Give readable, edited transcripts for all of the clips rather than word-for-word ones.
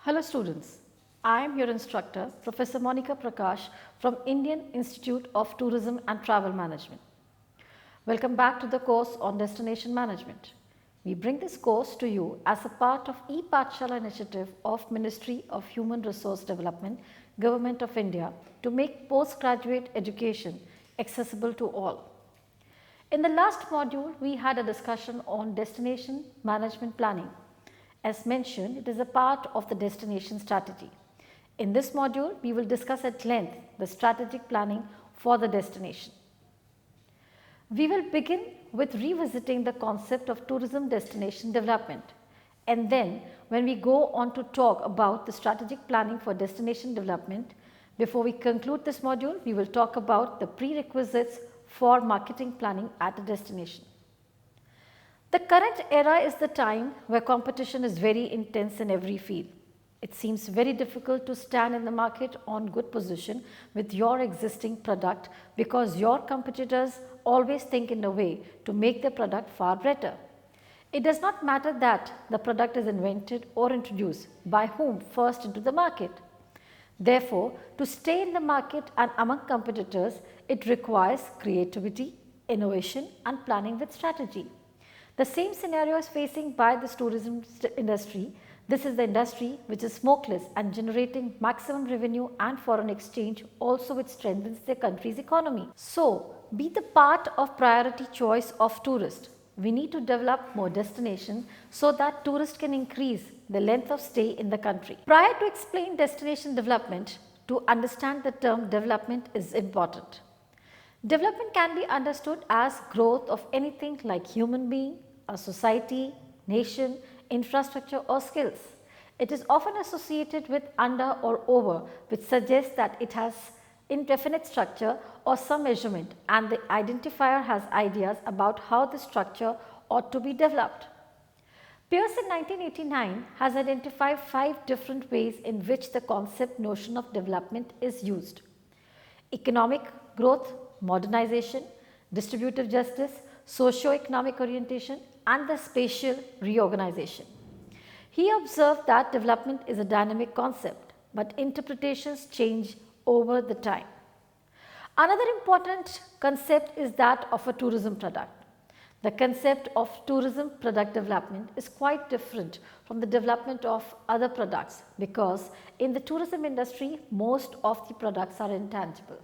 Hello students, I am your instructor Professor Monica Prakash from Indian Institute of Tourism and Travel Management. Welcome back to the course on Destination Management. We bring this course to you as a part of e-Pathshala initiative of Ministry of Human Resource Development, Government of India to make postgraduate education accessible to all. In the last module, we had a discussion on destination management planning. As mentioned, it is a part of the destination strategy. In this module, we will discuss at length the strategic planning for the destination. We will begin with revisiting the concept of tourism destination development, and then when we go on to talk about the strategic planning for destination development, before we conclude this module, we will talk about the prerequisites for marketing planning at a destination. The current era is the time where competition is very intense in every field. It seems very difficult to stand in the market on good position with your existing product because your competitors always think in a way to make their product far better. It does not matter that the product is invented or introduced by whom first into the market. Therefore, to stay in the market and among competitors, it requires creativity, innovation and planning with strategy. The same scenario is facing by this tourism industry. This is the industry which is smokeless and generating maximum revenue and foreign exchange, also which strengthens their country's economy. So, be the part of priority choice of tourists. We need to develop more destinations so that tourists can increase the length of stay in the country. Prior to explain destination development, to understand the term development is important. Development can be understood as growth of anything like human being, a society, nation, infrastructure or skills. It is often associated with under or over, which suggests that it has indefinite structure or some measurement, and the identifier has ideas about how the structure ought to be developed. Pearce in 1989 has identified 5 different ways in which the concept notion of development is used: economic growth, modernization, distributive justice, socio-economic orientation and the spatial reorganization. He observed that development is a dynamic concept, but interpretations change over the time. Another important concept is that of a tourism product. The concept of tourism product development is quite different from the development of other products because in the tourism industry, most of the products are intangible.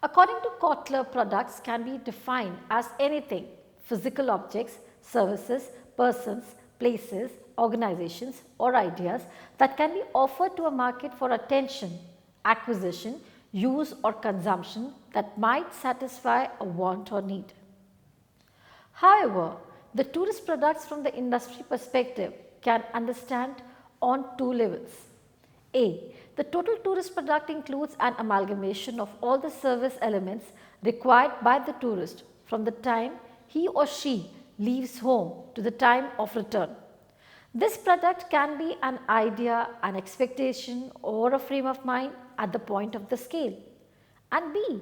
According to Kotler, products can be defined as anything: physical objects, services, persons, places, organizations or ideas that can be offered to a market for attention, acquisition, use or consumption that might satisfy a want or need. However, the tourist products from the industry perspective can understand on 2 levels. A. The total tourist product includes an amalgamation of all the service elements required by the tourist from the time he or she leaves home to the time of return. This product can be an idea, an expectation or a frame of mind at the point of the scale. And B.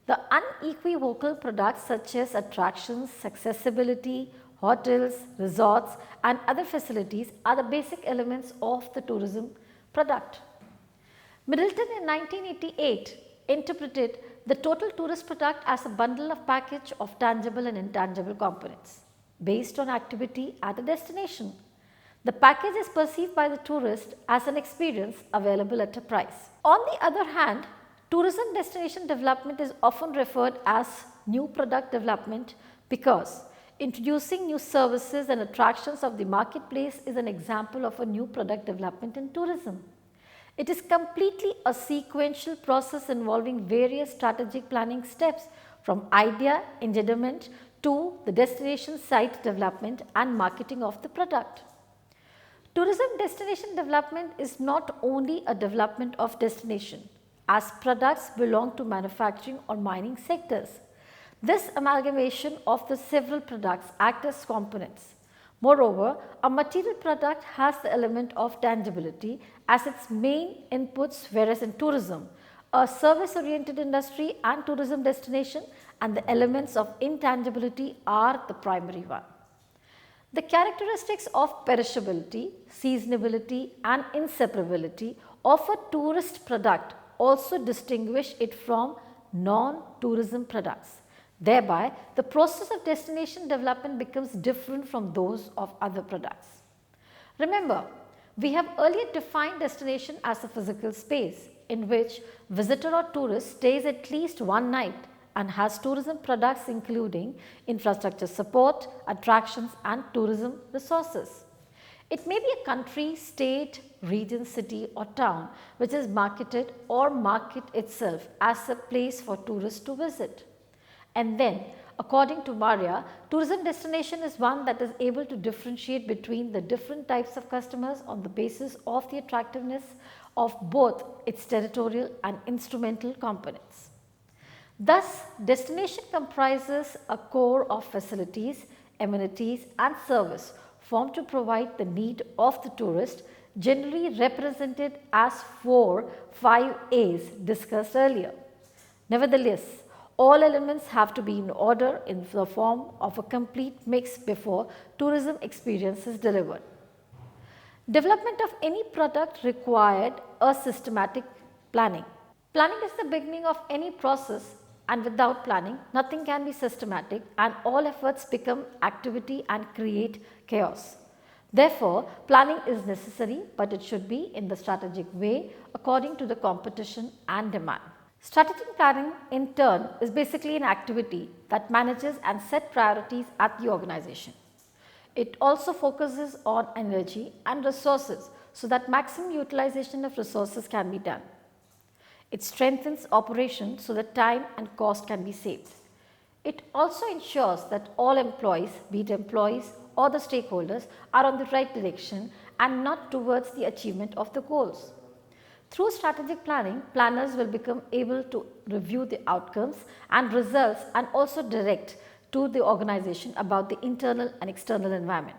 The unequivocal products such as attractions, accessibility, hotels, resorts and other facilities are the basic elements of the tourism product. Middleton in 1988 interpreted the total tourist product as a bundle of package of tangible and intangible components based on activity at a destination. The package is perceived by the tourist as an experience available at a price. On the other hand, tourism destination development is often referred as new product development because introducing new services and attractions of the marketplace is an example of a new product development in tourism. It is completely a sequential process involving various strategic planning steps from idea engenderment to the destination site development and marketing of the product. Tourism destination development is not only a development of destination, as products belong to manufacturing or mining sectors. This amalgamation of the several products act as components. Moreover, a material product has the element of tangibility as its main inputs, whereas in tourism, a service-oriented industry and tourism destination and the elements of intangibility are the primary one. The characteristics of perishability, seasonability and inseparability of a tourist product also distinguish it from non-tourism products. Thereby, the process of destination development becomes different from those of other products. Remember, we have earlier defined destination as a physical space in which visitor or tourist stays at least one night and has tourism products including infrastructure support, attractions and tourism resources. It may be a country, state, region, city or town which is marketed or market itself as a place for tourists to visit. And then, according to Maria, tourism destination is one that is able to differentiate between the different types of customers on the basis of the attractiveness of both its territorial and instrumental components. Thus, destination comprises a core of facilities, amenities and service formed to provide the need of the tourist, generally represented as 5 A's discussed earlier. Nevertheless, all elements have to be in order in the form of a complete mix before tourism experience is delivered. Development of any product required a systematic planning. Planning is the beginning of any process, and without planning, nothing can be systematic and all efforts become activity and create chaos. Therefore, planning is necessary, but it should be in the strategic way according to the competition and demand. Strategic planning in turn is basically an activity that manages and set priorities at the organization. It also focuses on energy and resources so that maximum utilization of resources can be done. It strengthens operations so that time and cost can be saved. It also ensures that all employees, be it employees or the stakeholders, are on the right direction and not towards the achievement of the goals. Through strategic planning, planners will become able to review the outcomes and results and also direct to the organization about the internal and external environment.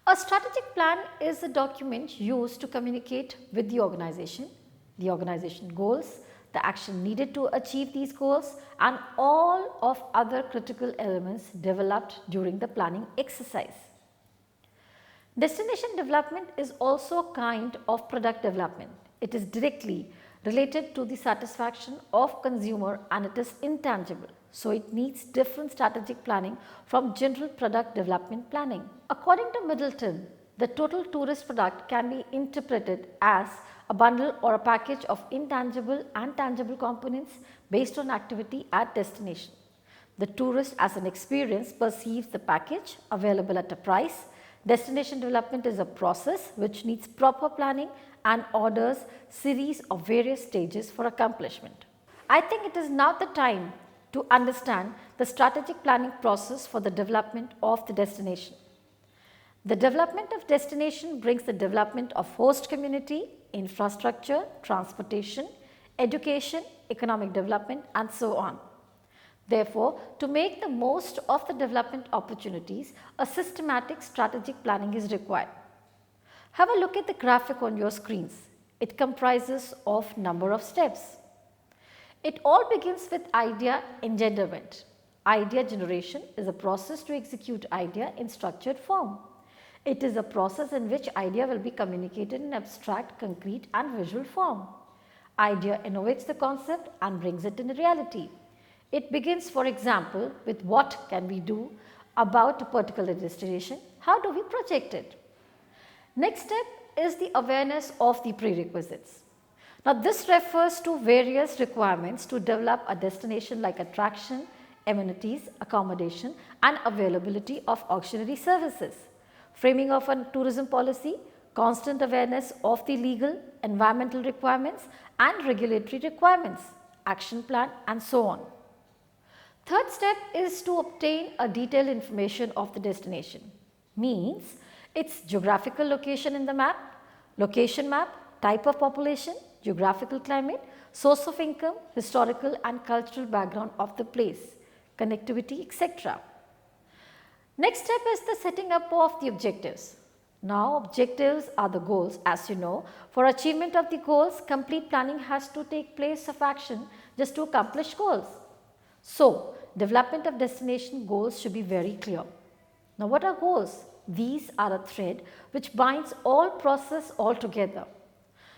A strategic plan is a document used to communicate with the organization goals, the action needed to achieve these goals and all of other critical elements developed during the planning exercise. Destination development is also a kind of product development. It is directly related to the satisfaction of consumer and it is intangible. So, it needs different strategic planning from general product development planning. According to Middleton, the total tourist product can be interpreted as a bundle or a package of intangible and tangible components based on activity at destination. The tourist as an experience perceives the package available at a price. Destination development is a process which needs proper planning and orders series of various stages for accomplishment. I think it is now the time to understand the strategic planning process for the development of the destination. The development of destination brings the development of host community, infrastructure, transportation, education, economic development and so on. Therefore, to make the most of the development opportunities, a systematic strategic planning is required. Have a look at the graphic on your screens. It comprises of number of steps. It all begins with idea engenderment. Idea generation is a process to execute idea in structured form. It is a process in which idea will be communicated in abstract, concrete and visual form. Idea innovates the concept and brings it into reality. It begins, for example, with what can we do about a particular destination, how do we project it. Next step is the awareness of the prerequisites. Now, this refers to various requirements to develop a destination like attraction, amenities, accommodation and availability of auxiliary services. Framing of a tourism policy, constant awareness of the legal, environmental requirements and regulatory requirements, action plan and so on. Third step is to obtain a detailed information of the destination. Means its geographical location in the map, location map, type of population, geographical climate, source of income, historical and cultural background of the place, connectivity, etc. Next step is the setting up of the objectives. Now, objectives are the goals, as you know. For achievement of the goals, complete planning has to take place of action just to accomplish goals. So, development of destination goals should be very clear. Now, what are goals? These are a thread which binds all process all together.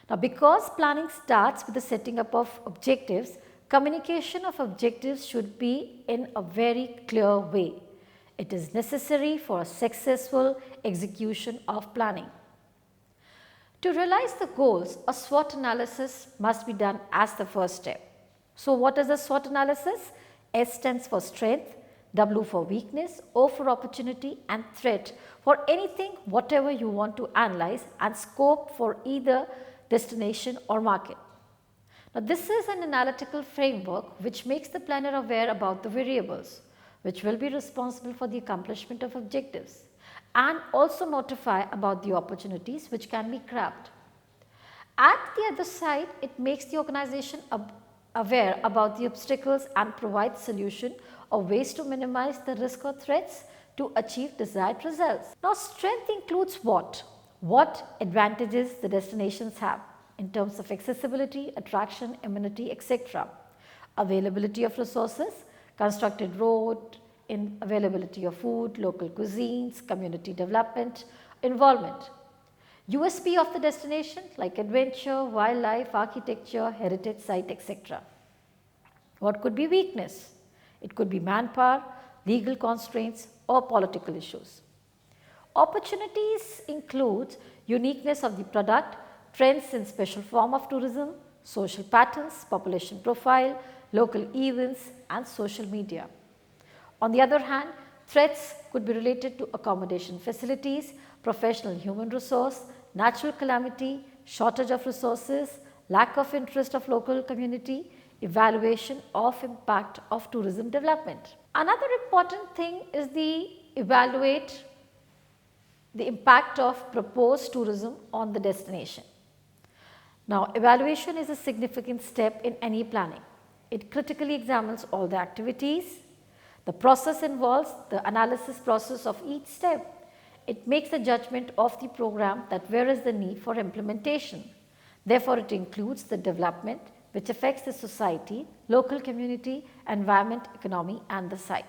Now, because planning starts with the setting up of objectives, communication of objectives should be in a very clear way. It is necessary for a successful execution of planning. To realize the goals, a SWOT analysis must be done as the first step. So, what is a SWOT analysis? S stands for strength, W for weakness, O for opportunity, and threat for anything, whatever you want to analyze, and scope for either destination or market. Now, this is an analytical framework which makes the planner aware about the variables which will be responsible for the accomplishment of objectives, and also notify about the opportunities which can be grabbed. At the other side, it makes the organization aware about the obstacles and provides solution or ways to minimize the risk or threats to achieve desired results. Now, strength includes what? What advantages the destinations have in terms of accessibility, attraction, amenity, etc. Availability of resources, constructed road, in availability of food, local cuisines, community development, involvement. USP of the destination like adventure, wildlife, architecture, heritage site, etc. What could be weakness? It could be manpower, legal constraints, or political issues. Opportunities include uniqueness of the product, trends in special form of tourism, social patterns, population profile, local events, and social media. On the other hand, threats could be related to accommodation facilities, professional human resource, natural calamity, shortage of resources, lack of interest of local community, evaluation of impact of tourism development. Another important thing is evaluate the impact of proposed tourism on the destination. Now, evaluation is a significant step in any planning. It critically examines all the activities. The process involves the analysis process of each step. It makes a judgment of the program that where is the need for implementation. Therefore, it includes the development which affects the society, local community, environment, economy, and the site.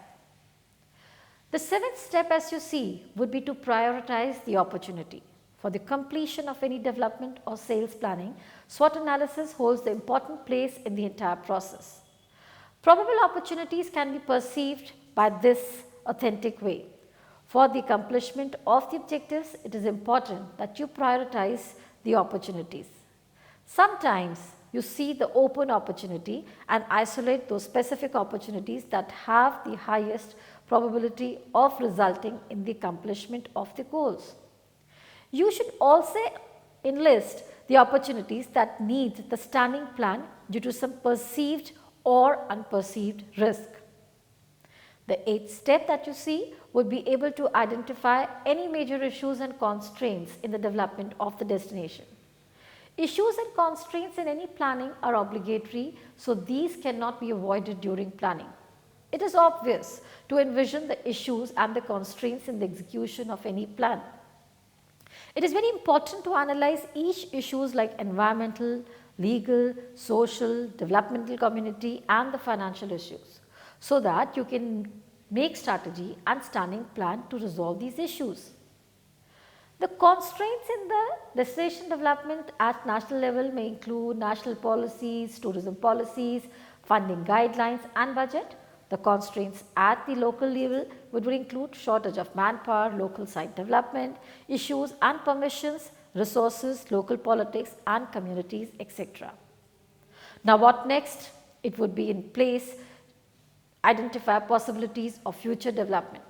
The seventh step, as you see, would be to prioritize the opportunity. For the completion of any development or sales planning, SWOT analysis holds the important place in the entire process. Probable opportunities can be perceived by this authentic way. For the accomplishment of the objectives, it is important that you prioritize the opportunities. Sometimes you see the open opportunity and isolate those specific opportunities that have the highest probability of resulting in the accomplishment of the goals. You should also enlist the opportunities that need the standing plan due to some perceived or unperceived risk. The eighth step that you see would be able to identify any major issues and constraints in the development of the destination. Issues and constraints in any planning are obligatory, so these cannot be avoided during planning. It is obvious to envision the issues and the constraints in the execution of any plan. It is very important to analyze each issues like environmental, legal, social, developmental community, and the financial issues, so that you can make strategy and standing plan to resolve these issues. The constraints in the destination development at national level may include national policies, tourism policies, funding guidelines, and budget. The constraints at the local level would include shortage of manpower, local site development, issues and permissions, resources, local politics and communities, etc. Now, what next? It would be in place, identify possibilities of future development.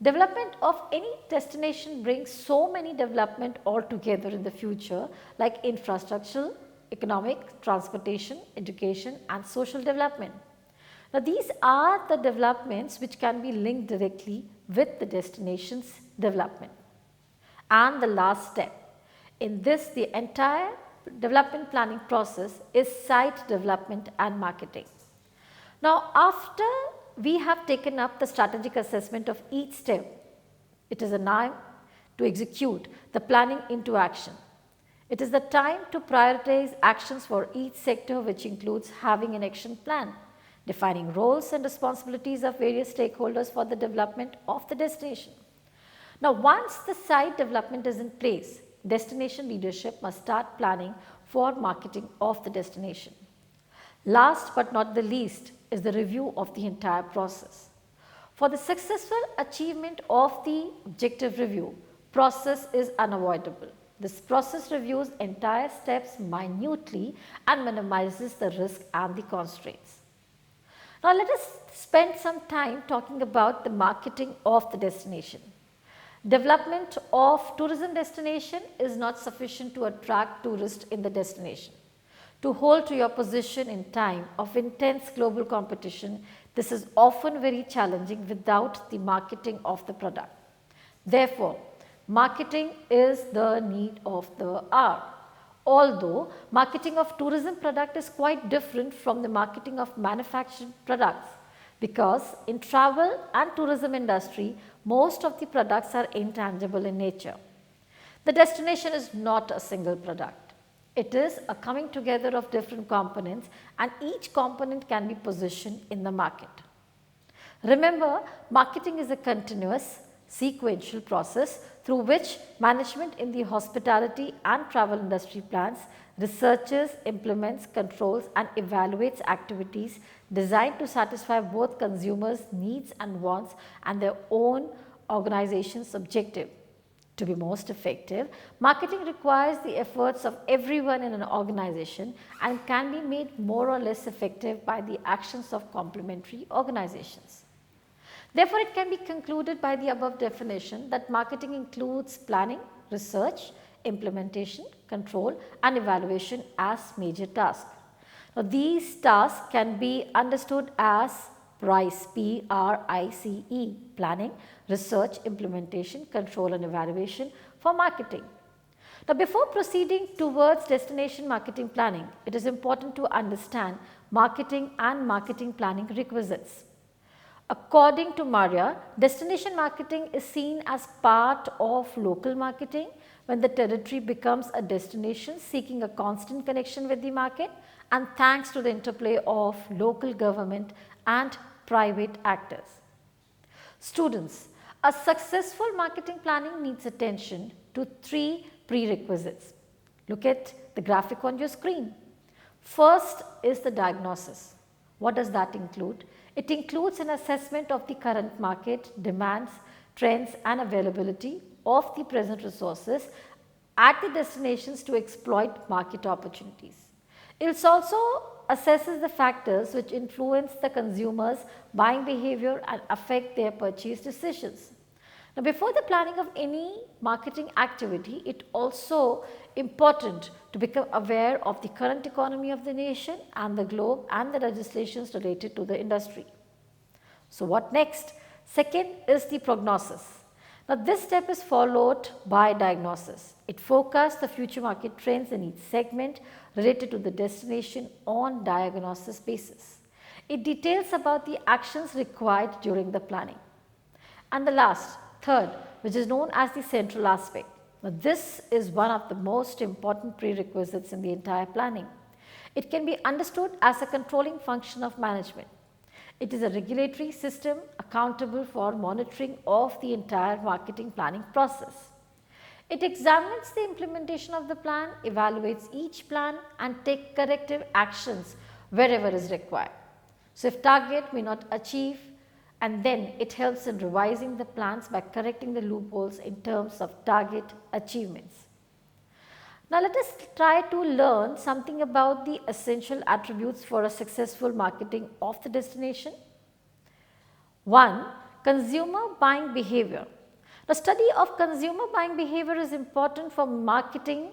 Development of any destination brings so many development all together in the future like infrastructure, economic, transportation, education and social development. Now, these are the developments which can be linked directly with the destination's development. And the last step in this, the entire development planning process is site development and marketing. Now, after we have taken up the strategic assessment of each step, it is a time to execute the planning into action. It is the time to prioritize actions for each sector, which includes having an action plan, defining roles and responsibilities of various stakeholders for the development of the destination. Now, once the site development is in place, destination leadership must start planning for marketing of the destination. Last but not the least is the review of the entire process. For the successful achievement of the objective review, process is unavoidable. This process reviews entire steps minutely and minimizes the risk and the constraints. Now, let us spend some time talking about the marketing of the destination. Development of tourism destination is not sufficient to attract tourists in the destination. To hold to your position in time of intense global competition, this is often very challenging without the marketing of the product. Therefore, marketing is the need of the hour. Although marketing of tourism product is quite different from the marketing of manufactured products, because in travel and tourism industry, most of the products are intangible in nature. The destination is not a single product. It is a coming together of different components, and each component can be positioned in the market. Remember, marketing is a continuous, sequential process through which management in the hospitality and travel industry plans, researches, implements, controls and evaluates activities designed to satisfy both consumers' needs and wants and their own organization's objective. To be most effective, marketing requires the efforts of everyone in an organization and can be made more or less effective by the actions of complementary organizations. Therefore, it can be concluded by the above definition that marketing includes planning, research, implementation, control and evaluation as major tasks. Now, these tasks can be understood as PRICE, P-R-I-C-E, planning, research, implementation, control and evaluation for marketing. Now, before proceeding towards destination marketing planning, it is important to understand marketing and marketing planning requisites. According to Maria, destination marketing is seen as part of local marketing when the territory becomes a destination seeking a constant connection with the market and thanks to the interplay of local government and private actors. Students, a successful marketing planning needs attention to 3 prerequisites. Look at the graphic on your screen. First is the diagnosis. What does that include? It includes an assessment of the current market, demands, trends and availability of the present resources at the destinations to exploit market opportunities. It also assesses the factors which influence the consumers' buying behavior and affect their purchase decisions. Now, before the planning of any marketing activity, it also important to become aware of the current economy of the nation and the globe and the legislations related to the industry. So, what next? Second is the prognosis. Now, this step is followed by diagnosis. It forecasts the future market trends in each segment related to the destination on diagnosis basis. It details about the actions required during the planning. And the last, third, which is known as the central aspect. Now, this is one of the most important prerequisites in the entire planning. It can be understood as a controlling function of management. It is a regulatory system accountable for monitoring of the entire marketing planning process. It examines the implementation of the plan, evaluates each plan and takes corrective actions wherever is required. So, if target may not achieve, and then it helps in revising the plans by correcting the loopholes in terms of target achievements. Now, let us try to learn something about the essential attributes for a successful marketing of the destination. 1. Consumer buying behavior. The study of consumer buying behavior is important for marketing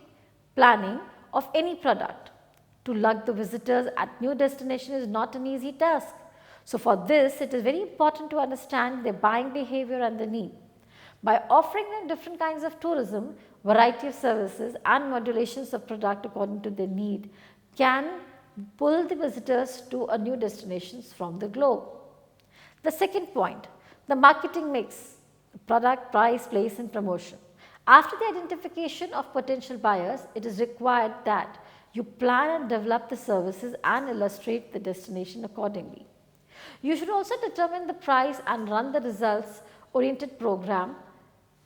planning of any product. To lug the visitors at new destination is not an easy task. So, for this it is very important to understand their buying behavior and the need. By offering them different kinds of tourism, variety of services and modulations of product according to their need can pull the visitors to a new destinations from the globe. The second point, the marketing mix, product, price, place and promotion. After the identification of potential buyers, it is required that you plan and develop the services and illustrate the destination accordingly. You should also determine the price and run the results oriented program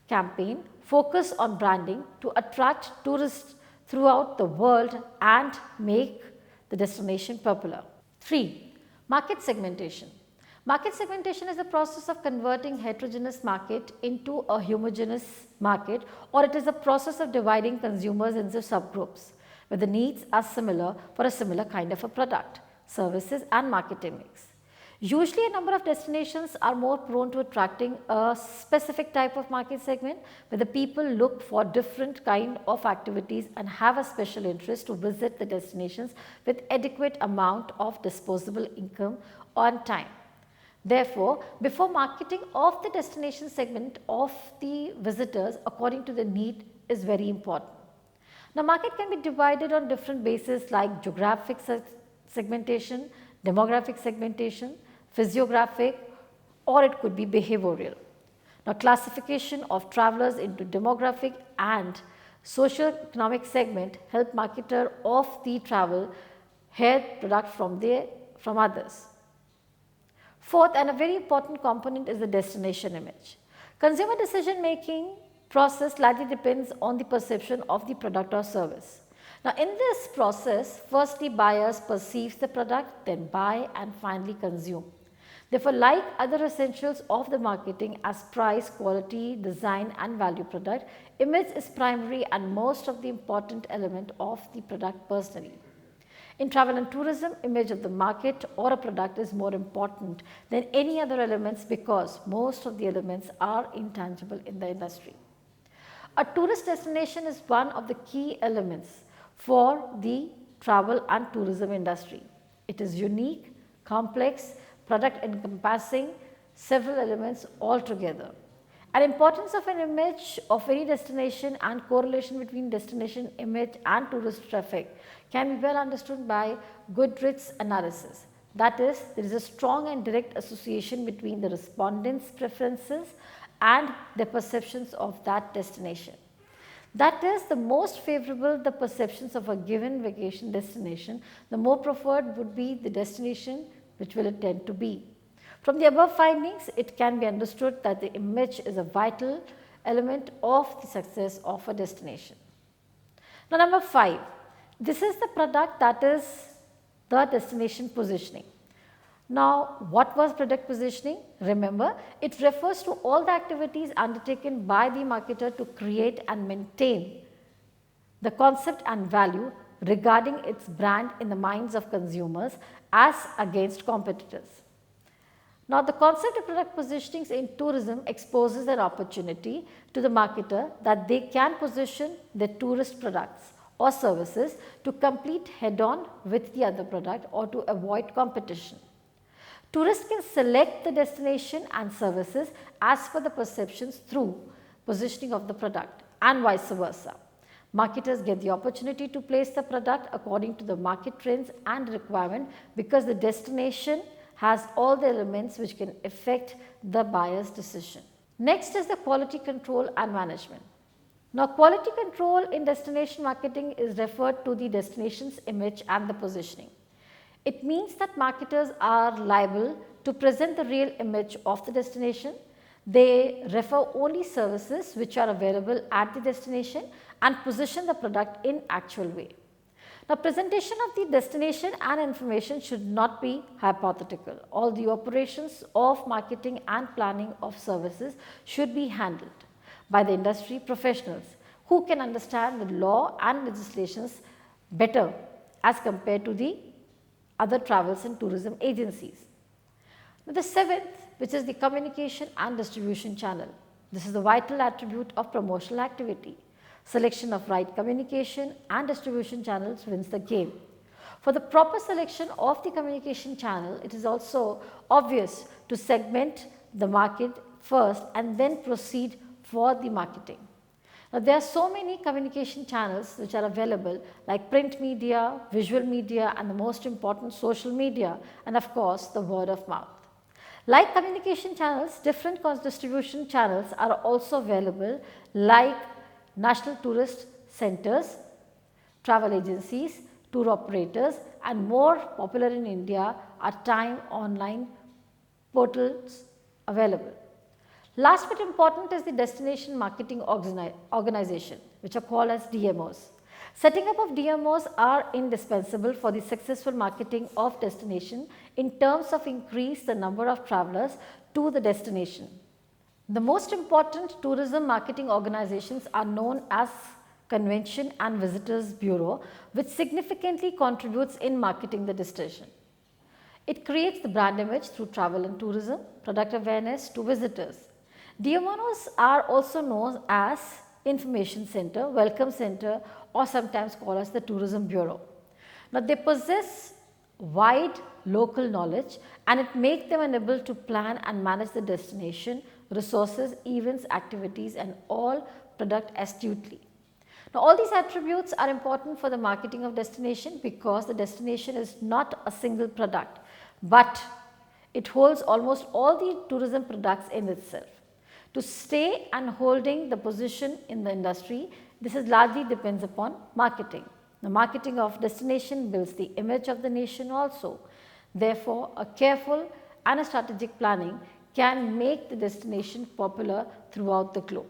campaign focus on branding to attract tourists throughout the world and make the destination popular. 3. Market segmentation. Market segmentation is the process of converting heterogeneous market into a homogeneous market, or it is a process of dividing consumers into subgroups where the needs are similar for a similar kind of a product, services and marketing mix. Usually a number of destinations are more prone to attracting a specific type of market segment where the people look for different kind of activities and have a special interest to visit the destinations with adequate amount of disposable income on time. Therefore, before marketing of the destination segment of the visitors according to the need is very important. Now, market can be divided on different bases like geographic segmentation, demographic segmentation, physiographic, or it could be behavioral. Now, classification of travelers into demographic and socio-economic segment help marketer of the travel hear product from others. Fourth, and a very important component is the destination image. Consumer decision making process largely depends on the perception of the product or service. Now, in this process, firstly buyers perceive the product, then buy and finally consume. Therefore, like other essentials of the marketing as price, quality, design and value product, image is primary and most of the important element of the product personally. In travel and tourism, image of the market or a product is more important than any other elements because most of the elements are intangible in the industry. A tourist destination is one of the key elements for the travel and tourism industry. It is unique, complex, product encompassing several elements altogether. An importance of an image of any destination and correlation between destination image and tourist traffic can be well understood by Goodrich's analysis. That is, there is a strong and direct association between the respondents' preferences and their perceptions of that destination. That is, the most favorable the perceptions of a given vacation destination, the more preferred would be the destination which will it tend to be. From the above findings, it can be understood that the image is a vital element of the success of a destination. Now, number 5, this is the product that is the destination positioning. Now, what was product positioning? Remember, it refers to all the activities undertaken by the marketer to create and maintain the concept and value regarding its brand in the minds of consumers as against competitors. Now, the concept of product positioning in tourism exposes an opportunity to the marketer that they can position their tourist products or services to compete head-on with the other product or to avoid competition. Tourists can select the destination and services as per the perceptions through positioning of the product and vice versa. Marketers get the opportunity to place the product according to the market trends and requirement because the destination has all the elements which can affect the buyer's decision. Next is the quality control and management. Now, quality control in destination marketing is referred to the destination's image and the positioning. It means that marketers are liable to present the real image of the destination. They refer only services which are available at the destination and position the product in actual way. Now, presentation of the destination and information should not be hypothetical. All the operations of marketing and planning of services should be handled by the industry professionals who can understand the law and legislations better as compared to the other travels and tourism agencies. Now, the 7th, which is the communication and distribution channel. This is the vital attribute of promotional activity. Selection of right communication and distribution channels wins the game. For the proper selection of the communication channel, it is also obvious to segment the market first and then proceed for the marketing. Now, there are so many communication channels which are available like print media, visual media and the most important social media and of course the word of mouth. Like communication channels, different distribution channels are also available like national tourist centers, travel agencies, tour operators and more popular in India are time online portals available. Last but important is the destination marketing organization, which are called as DMOs. Setting up of DMOs are indispensable for the successful marketing of destination in terms of increase the number of travelers to the destination. The most important tourism marketing organizations are known as Convention and Visitors Bureau, which significantly contributes in marketing the destination. It creates the brand image through travel and tourism, product awareness to visitors. DMOs are also known as Information Center, Welcome Center, or sometimes called as the Tourism Bureau. Now they possess wide local knowledge and it makes them enabled to plan and manage the destination, resources, events, activities and all product astutely. Now all these attributes are important for the marketing of destination because the destination is not a single product, but it holds almost all the tourism products in itself. To stay and holding the position in the industry, this is largely depends upon marketing. The marketing of destination builds the image of the nation also. Therefore, a careful and a strategic planning can make the destination popular throughout the globe.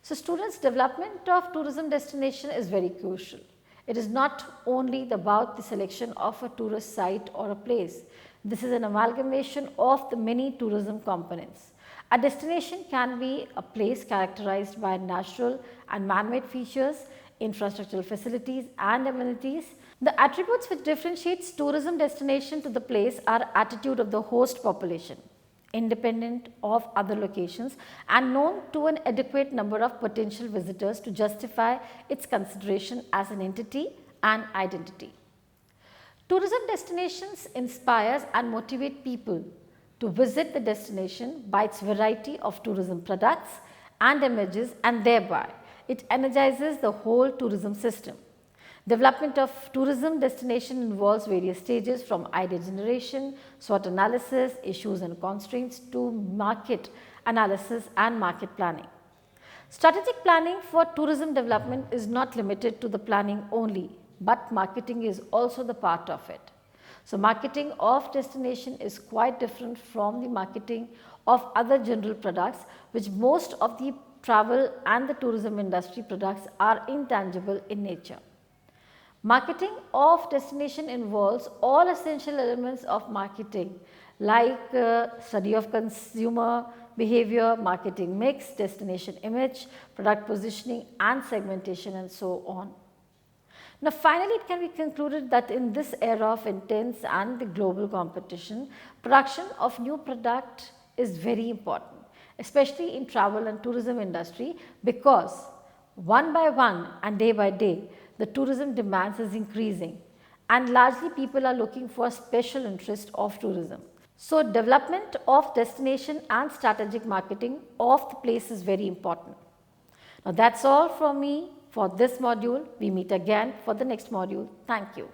So, students' development of tourism destination is very crucial. It is not only about the selection of a tourist site or a place. This is an amalgamation of the many tourism components. A destination can be a place characterized by natural and man-made features, infrastructural facilities and amenities. The attributes which differentiates tourism destination to the place are attitude of the host population, independent of other locations and known to an adequate number of potential visitors to justify its consideration as an entity and identity. Tourism destinations inspires and motivate people to visit the destination by its variety of tourism products and images and thereby it energizes the whole tourism system. Development of tourism destination involves various stages from idea generation, SWOT analysis, issues and constraints to market analysis and market planning. Strategic planning for tourism development is not limited to the planning only, but marketing is also the part of it. So, marketing of destination is quite different from the marketing of other general products which most of the travel and the tourism industry products are intangible in nature. Marketing of destination involves all essential elements of marketing like study of consumer behavior, marketing mix, destination image, product positioning and segmentation and so on. Now finally, it can be concluded that in this era of intense and the global competition, production of new product is very important, especially in travel and tourism industry because one by one and day by day, the tourism demands is increasing and largely people are looking for special interest of tourism. So, development of destination and strategic marketing of the place is very important. Now, that's all from me for this module. We meet again for the next module. Thank you.